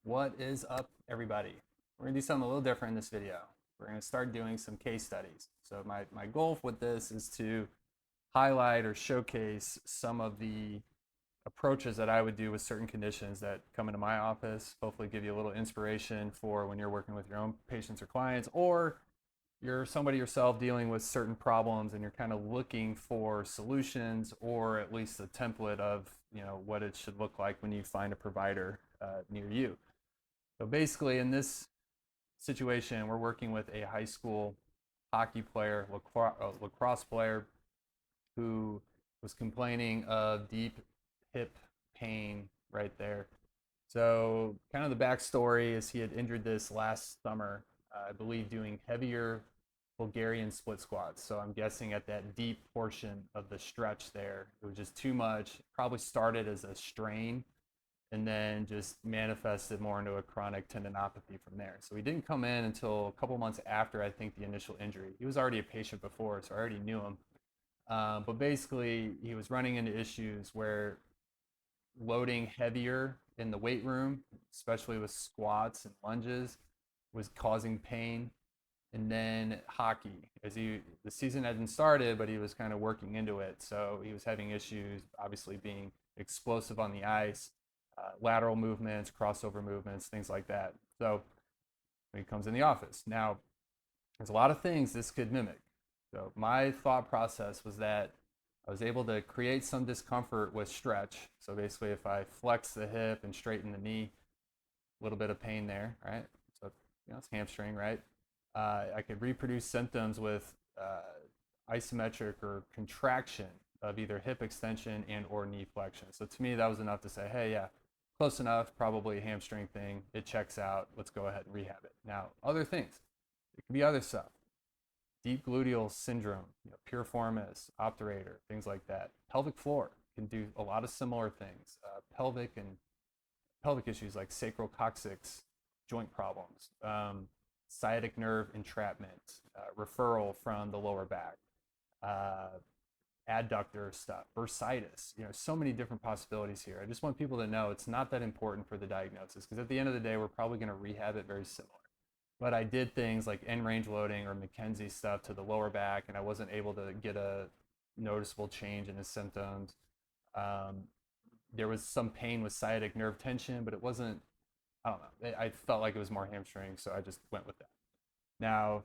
What is up, everybody? We're gonna do something a little different in this video. We're gonna start doing some case studies. So my goal with this is to highlight or showcase some of the approaches that I would do with certain conditions that come into my office, hopefully give you a little inspiration for when you're working with your own patients or clients, or you're somebody yourself dealing with certain problems and you're kind of looking for solutions or at least a template of what it should look like when you find a provider near you. So basically, in this situation, we're working with a high school hockey player, lacrosse player, who was complaining of deep hip pain right there. So, kind of the backstory is he had injured this last summer, I believe, doing heavier Bulgarian split squats. So, I'm guessing at that deep portion of the stretch there, it was just too much. Probably started as a strain and then just manifested more into a chronic tendinopathy from there. So he didn't come in until a couple months after, I think, the initial injury. He was already a patient before, so I already knew him. But basically, he was running into issues where loading heavier in the weight room, especially with squats and lunges, was causing pain. And then hockey, the season hadn't started, but he was kind of working into it. So he was having issues, obviously being explosive on the ice, lateral movements, crossover movements, things like that. So when he comes in the office, now there's a lot of things this could mimic. So my thought process was that I was able to create some discomfort with stretch. So basically, if I flex the hip and straighten the knee, a little bit of pain there, right? So it's hamstring, right? I could reproduce symptoms with isometric or contraction of either hip extension and or knee flexion. So to me, that was enough to say, hey, yeah, close enough, probably a hamstring thing. It checks out. Let's go ahead and rehab it. Now, other things. It could be other stuff. Deep gluteal syndrome, piriformis, obturator, things like that. Pelvic floor can do a lot of similar things. Pelvic issues like sacrococcyx joint problems, sciatic nerve entrapment, referral from the lower back, adductor stuff, bursitis. So many different possibilities here. I just want people to know it's not that important for the diagnosis because at the end of the day, we're probably going to rehab it very similar. But I did things like end range loading or McKenzie stuff to the lower back, and I wasn't able to get a noticeable change in his symptoms. There was some pain with sciatic nerve tension, but it wasn't, I don't know. I felt like it was more hamstring, so I just went with that. Now,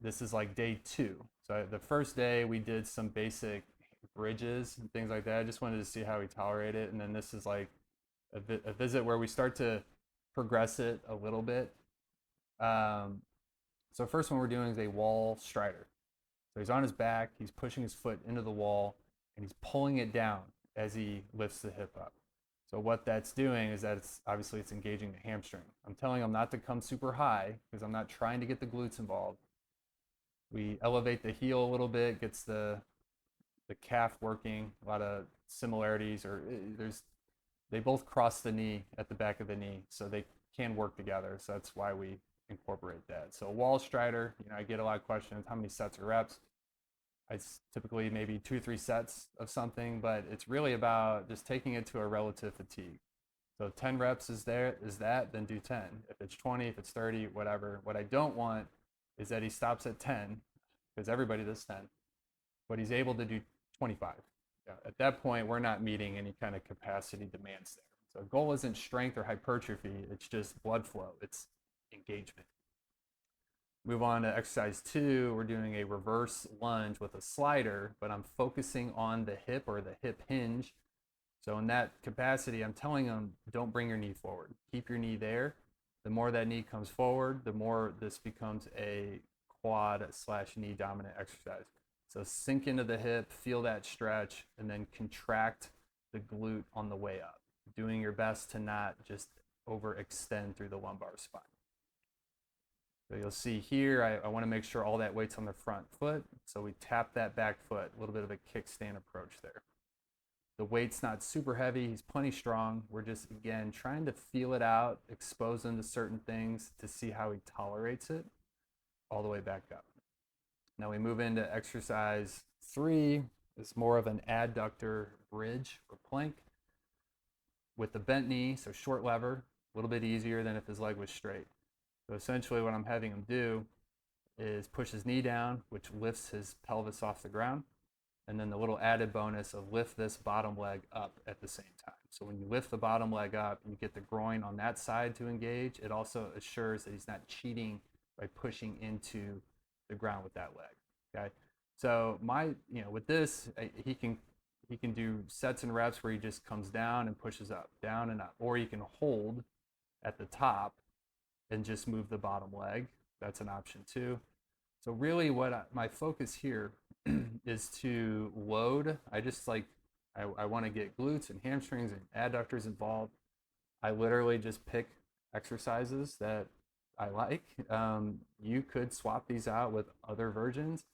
this is like day 2. So the first day we did some basic bridges and things like that. I just wanted to see how he tolerated it. And then this is like a visit where we start to progress it a little bit. So first one we're doing is a wall strider. So he's on his back, he's pushing his foot into the wall, and he's pulling it down as he lifts the hip up. So what that's doing is that it's engaging the hamstring. I'm telling him not to come super high because I'm not trying to get the glutes involved. We elevate the heel a little bit, gets the calf working. A lot of similarities, or they both cross the knee at the back of the knee, so they can work together. So that's why we incorporate that. So wall strider, I get a lot of questions: how many sets or reps? It's typically maybe 2 or 3 sets of something, but it's really about just taking it to a relative fatigue. So 10 reps is that, then do 10. If it's 20, if it's 30, whatever. What I don't want is that he stops at 10, because everybody does 10, but he's able to do 25. At that point, we're not meeting any kind of capacity demands there. So the goal isn't strength or hypertrophy, it's just blood flow, it's engagement. Move on to exercise 2. We're doing a reverse lunge with a slider, but I'm focusing on the hip or the hip hinge. So in that capacity, I'm telling them, don't bring your knee forward. Keep your knee there. The more that knee comes forward, the more this becomes a quad/knee dominant exercise. So sink into the hip, feel that stretch, and then contract the glute on the way up, doing your best to not just overextend through the lumbar spine. So you'll see here, I want to make sure all that weight's on the front foot. So we tap that back foot, a little bit of a kickstand approach there. The weight's not super heavy, he's plenty strong. We're just, again, trying to feel it out, expose him to certain things to see how he tolerates it all the way back up. Now we move into exercise 3. It's more of an adductor bridge or plank with the bent knee, so short lever. a little bit easier than if his leg was straight. So essentially what I'm having him do is push his knee down, which lifts his pelvis off the ground. And then the little added bonus of lift this bottom leg up at the same time. So when you lift the bottom leg up and you get the groin on that side to engage, it also assures that he's not cheating by pushing into the ground with that leg. Okay. So with this, he can do sets and reps where he just comes down and pushes up, down and up, or he can hold at the top and just move the bottom leg. That's an option too. So really my focus here is to load. I want to get glutes and hamstrings and adductors involved. I literally just pick exercises that I like. You could swap these out with other versions.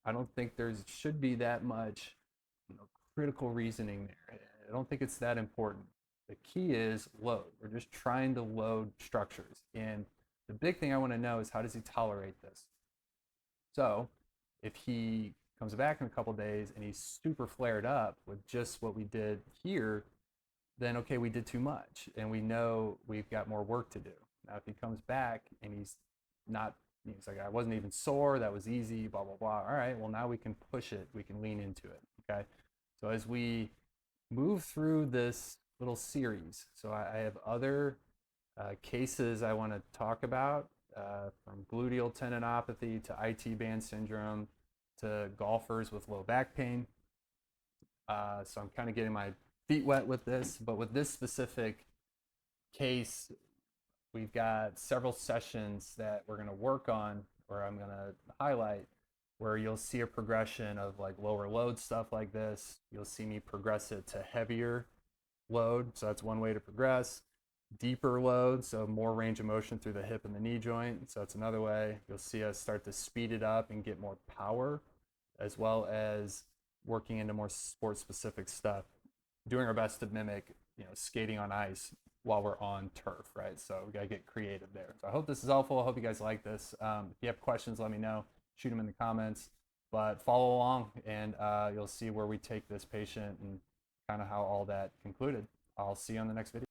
I don't think there should be that much critical reasoning there. I don't think it's that important. The key is load. We're just trying to load structures. And the big thing I want to know is, how does he tolerate this? So if he comes back in a couple days and he's super flared up with just what we did here, then okay, we did too much and we know we've got more work to do. Now if he comes back and he's like, I wasn't even sore, that was easy, blah, blah, blah. All right, well now we can push it, we can lean into it, okay? So as we move through this little series, so I have other cases I want to talk about, from gluteal tendinopathy to IT band syndrome to golfers with low back pain. So I'm kind of getting my feet wet with this, but with this specific case, we've got several sessions that we're going to work on, or I'm going to highlight, where you'll see a progression of like lower load stuff like this. You'll see me progress it to heavier load. So that's one way to progress. Deeper load, so more range of motion through the hip and the knee joint. So that's another way. You'll see us start to speed it up and get more power, as well as working into more sport-specific stuff, doing our best to mimic, skating on ice while we're on turf, right? So we gotta get creative there. So I hope this is helpful. I hope you guys like this. If you have questions, let me know. Shoot them in the comments. But follow along, and you'll see where we take this patient and kind of how all that concluded. I'll see you on the next video.